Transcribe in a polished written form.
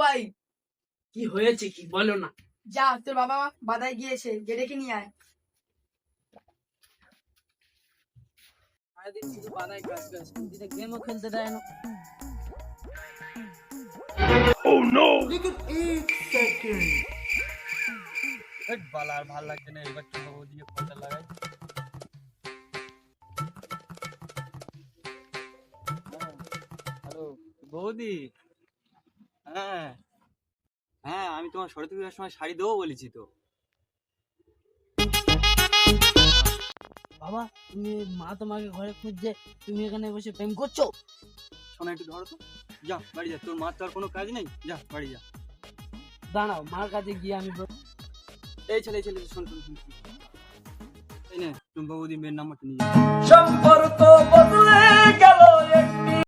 ভাই, কি হয়েছে কি বলো না? যা তোর বাবা বাদায় গিয়েছে, যে ডেকে নিয়ে আয়। সারাদিন শুধু বাদায় কাজ কাজ, দিনে গেমও খেলতে দেয় না। বালা আর ভাল লাগছে না, এবার চুম্বা দিয়ে ফোনটা লাগাই। হ্যালো বৌদি। হ্যাঁ হ্যাঁ, আমি তোমার সরস্বতী পূজার সময় শাড়ি দেবো বলেছি তো। বাবা, মা তোমাকে ঘরে খুঁজছে, তুমি এখানে বসে প্রেম করছো? শোনা একটু ধরো তো, যা বাড়ি যা, তোর মার তো আর কোনো কাজ নেই, যা বাড়ি যা। দাঁড়াও, মার কাছে গিয়ে আমি এই ছেলে শোন শোন শোন, এই নে চুম্বা বৌদি মেয়ের নাম্বারটা নিয়ে যা। সম্পর্ক